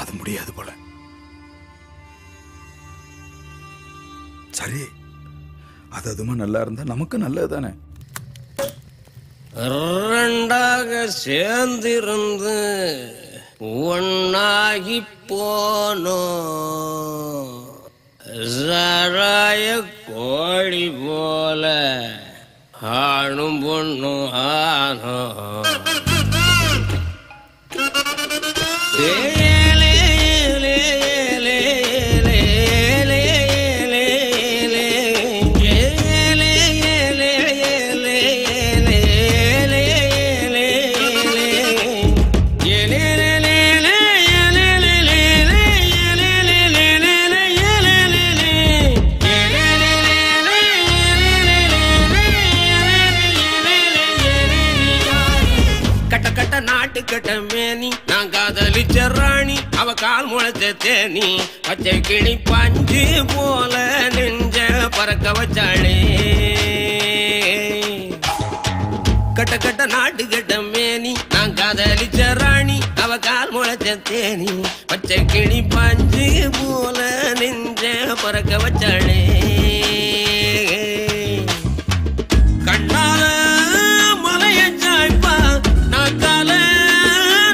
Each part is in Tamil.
அது முடியாது போல. சரி, அது அதுமா நல்லா இருந்தா நமக்கு நல்லது தானே. ரெண்டாக சேர்ந்திருந்து ஒன்னாகி போனோம். சாராய கோழி போல ஆணும் பொண்ணும் ஆனோ. நாட்டுக்கட்டமேனி நான் காதலிச்ச ராணி அவ கால் முளைச்ச தேனி பச்சை கிளி பஞ்சு போல நெஞ்ச பறக்க வச்சாளே. கட்ட கட்ட நாட்டுக்கட்டமேனி நான் காதலிச்ச ராணி அவ கால் முளைச்ச தேனி பச்சை கிளி பஞ்சு போல நெஞ்ச பறக்க வச்சாளே. கண்ணால மலைய சாய்ப்பா நாக்கால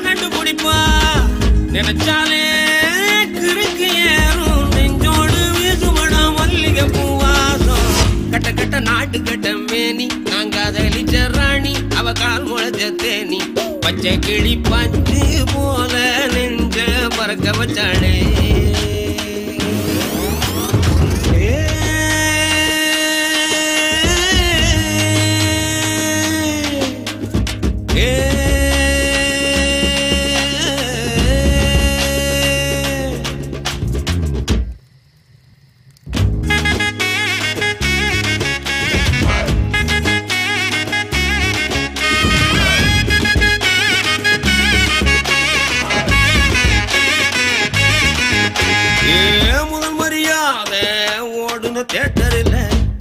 நட்டு குடிப்பா நினைச்சாலே கிறுக்கு ஏறும் நெஞ்சோடு வீசுமடா மல்லிகை பூவாசம். கட்ட கட்ட நாட்டு கட்ட மேனி நான் காதலிச்ச ராணி அவ கால் முளைச்ச தேனி பச்சை கிளி பஞ்சு போல நெஞ்ச பறக்க வச்சாளே. தியேட்டரில்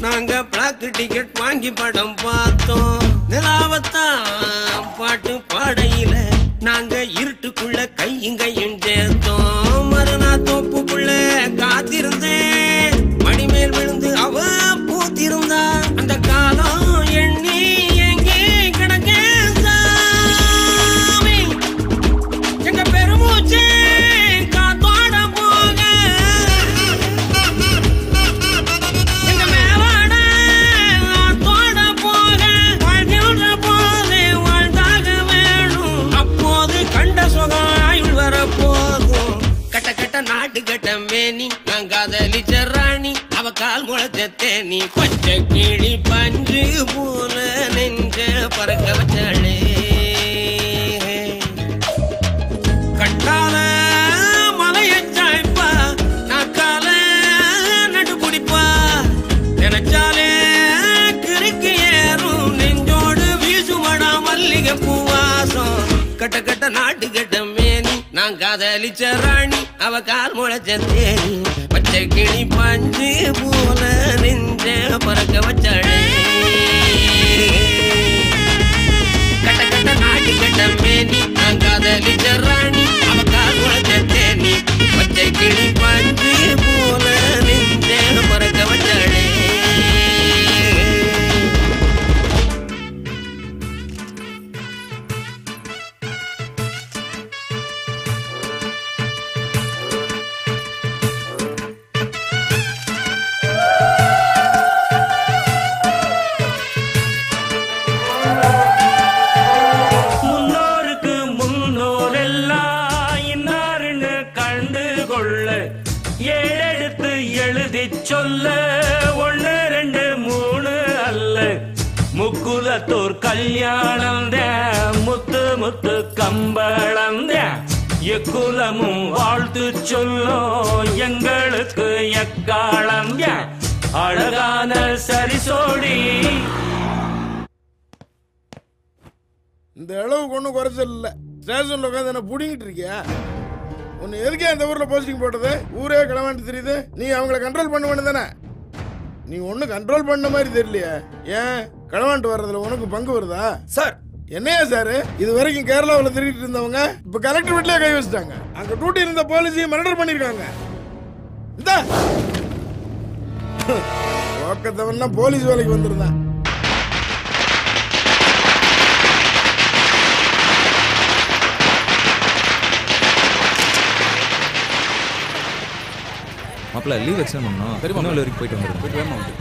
நாங்க பிளாக் டிக்கெட் வாங்கி படம் பார்த்தோம். நிலாவத்தான் பாட்டு பாடையில நாங்க இருட்டுக்குள்ள கையும் கையும் சேர்த்தோம். மறுநா தோப்புக்குள்ள காத்திருந்தேன் மடிமேல் விழுந்து அவ பூத்திருந்தா அந்த காலம் எண்ணி எங்கே கிடக்க எங்க பெருமூச்சு காத்தோட போக எங்க மேலாட ஆத்தோட போக வாழ்கின்ற போது வாழ்ந்தாக வேணும் அப்போது கண்ட சுகம் ஆயுள் வர போதும். கட்ட கட்ட நாட்டு கட்ட மேனி நான் காதலிச்ச ராணி அவ கால் முளைச்ச தேனி பச்சை கிளி பஞ்சு போல நெஞ்ச பறக்க வச்சாளே. கட்டால மலைய சாய்ப்பா நாக்கால நட்டு குடிப்பா நினைச்சாலே கிறுக்கு ஏறும் நெஞ்சோடு வீசுமடா மல்லிகை பூவாசம். கட்ட கட்ட நாட்டு கட்ட மேனி நான் காதலிச்ச ராணி அவ கால் முளைச்ச தேனி பச்சை கிளி பஞ்சு போல நெஞ்ச பறக்க வச்சாளே. கட்ட கட்ட நாட்டு கட்ட மேனி நான் காதலிச்ச ராணி அவ கால் முளைச்ச தேனி பச்சை கிளி பஞ்சு போல நெஞ்ச பறக்க வச்சாளே. ஏழெடுத்து எழுதி சொல்ல 1 2 3 அல்ல முக்குலத்தோர் கல்யாணம் முத்து முத்து கம்பளம் எக்குலமும் வாழ்த்து சொல்லும் எங்களுக்கு எக்காலம் அழகான சரிசோடி. இந்த அளவுக்கு ஒன்றும் குறைச்சல் இல்லை. ஸ்டேஷன்ல உட்காந்து என்ன புடிங்கிட்டு இருக்கியா? உன்னை எதுக்கே அந்த ஊர்ல போஸ்டிங் போட்டது? ஊரே கிளவாண்டு தெரியுது. நீ அவங்கள கண்ட்ரோல் பண்ண வேண்டியது தானே? நீ ஒன்னும் கண்ட்ரோல் பண்ண மாதிரி தெரியலையே. ஏன் கிளவாண்டு வர்றதுல உனக்கு பங்கு வருதா? சார் என்னையா சார், இது வரைக்கும் கேரளாவில் திருடிட்டு இருந்தவங்க இப்ப கலெக்டர் வீட்லயே கை வச்சுட்டாங்க. அங்க டியூட்டி இருந்த போலீஸையும் மர்டர் பண்ணிருக்காங்க. இந்த ஓக்கத்தவன்னா போலீஸ் வேலைக்கு வந்திருந்தான். மாப்பிள்ள லீவ் எக்ஸ்டெண்ட் பண்ணணும். திருநெல்வேலி வரைக்கும் போயிட்டு வந்துடும். போயிட்டு வேணும் வந்து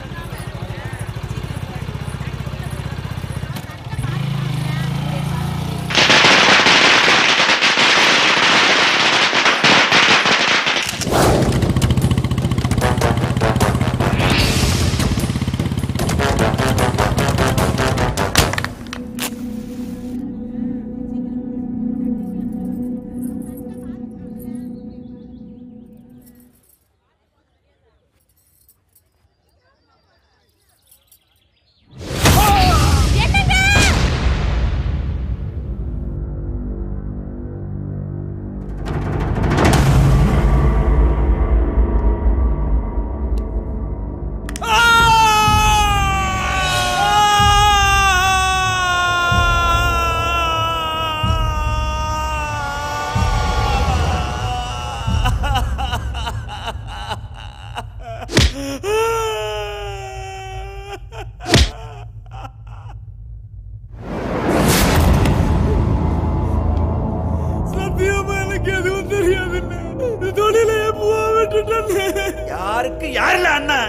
யாருக்கு யாருல அண்ணா?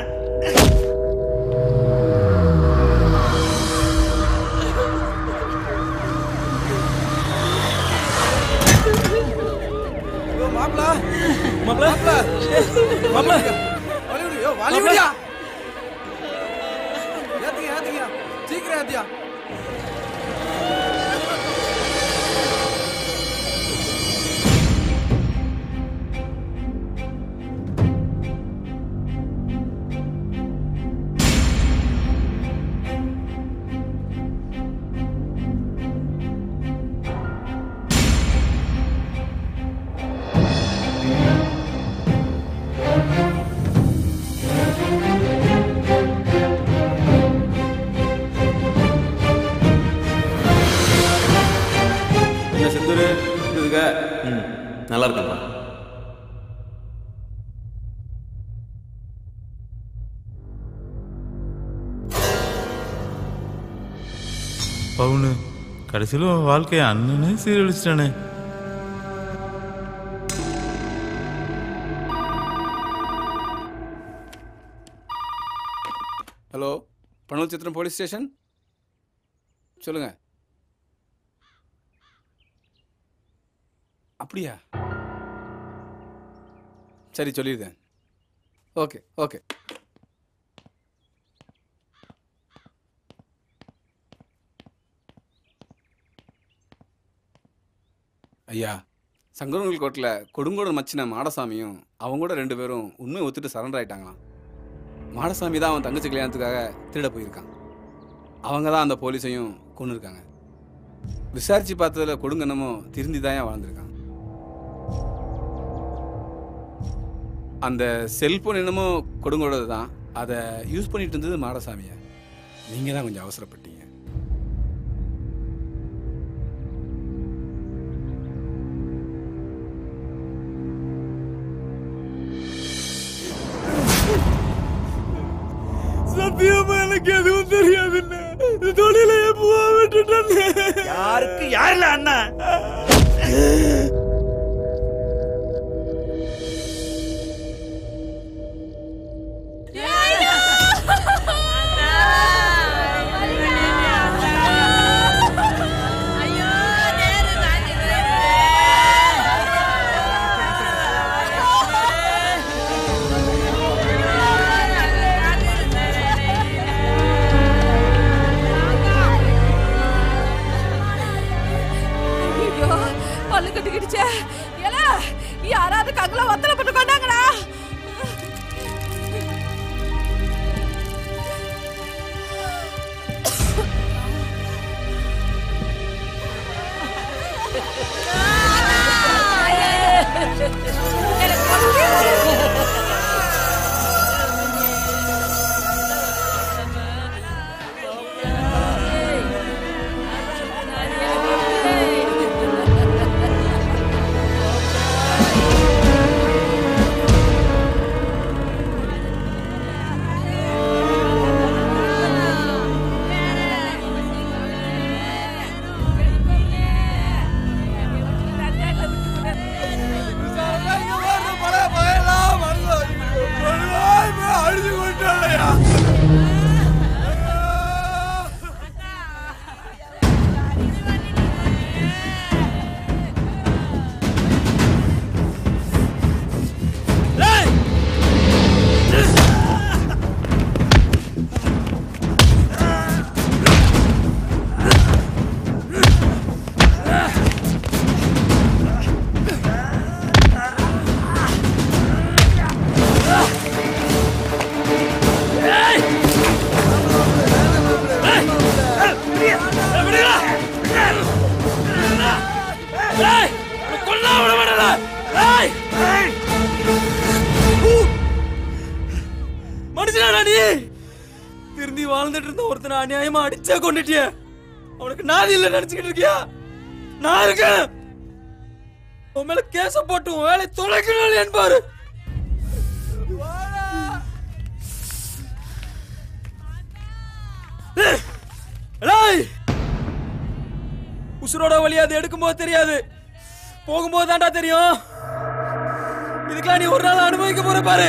நல்லா இருக்குப்பா. பவுனு கடைசியில் வாழ்க்கையை அண்ணனே சீரழிச்சிட்டானே. ஹலோ, பனூர் சித்திரம் போலீஸ் ஸ்டேஷன் சொல்லுங்க. அப்படியா? சரி சொல்லியிருக்கேன். Okay okay. ஐயா, சங்கரன்கோவில் கோர்ட்டில் கொடுங்கோடன் மச்சின மாடசாமியும் அவங்க கூட 2 பேரும் உண்மையை ஒத்துட்டு சரண்டர் ஆகிட்டாங்களாம். மாடசாமி தான் அவன் தங்கச்சி கல்யாணத்துக்காக திருட போயிருக்கான். அவங்க தான் அந்த போலீஸையும் கொண்டு இருக்காங்க. விசாரித்து பார்த்ததில் கொடுங்கன்னமோ திருந்தி தான் வாழ்ந்துருக்கான். அந்த செல்போன் என்னமோ கொடுங்கோடது தான். அதை யூஸ் பண்ணிட்டு இருந்தது மாடசாமியை. நீங்கள் தான் கொஞ்சம் அவசரப்பட்டீங்க. சத்தியமா எனக்கு எதுவும் தெரியாதுன்னு தொழிலையே போக விட்டுட்டேன். யாருக்கு யாருல அண்ணா? யாராவது கங்கல ஒத்தல போட்டு கொண்டாங்கடா. மனுஷனா நீ திருந்தி வாழ்ந்துட்டு இருந்த ஒருத்தனை அநியாயமா அடிச்சா கொண்டுட்டிய. அவனுக்கு நாதி இல்ல நினைச்சுக்கிட்டு இருக்கியா? நான் இருக்கேன். உன் மேல கேச போட்டு உன் வேலை தொலைக்கணும் என்பாரு. உசுரோட வழி அது எடுக்கும்போது தெரியாது, போகும்போது தாண்டா தெரியும். இதுக்கெல்லாம் நீ ஒரு நாள் அனுபவிக்க போற பாரு.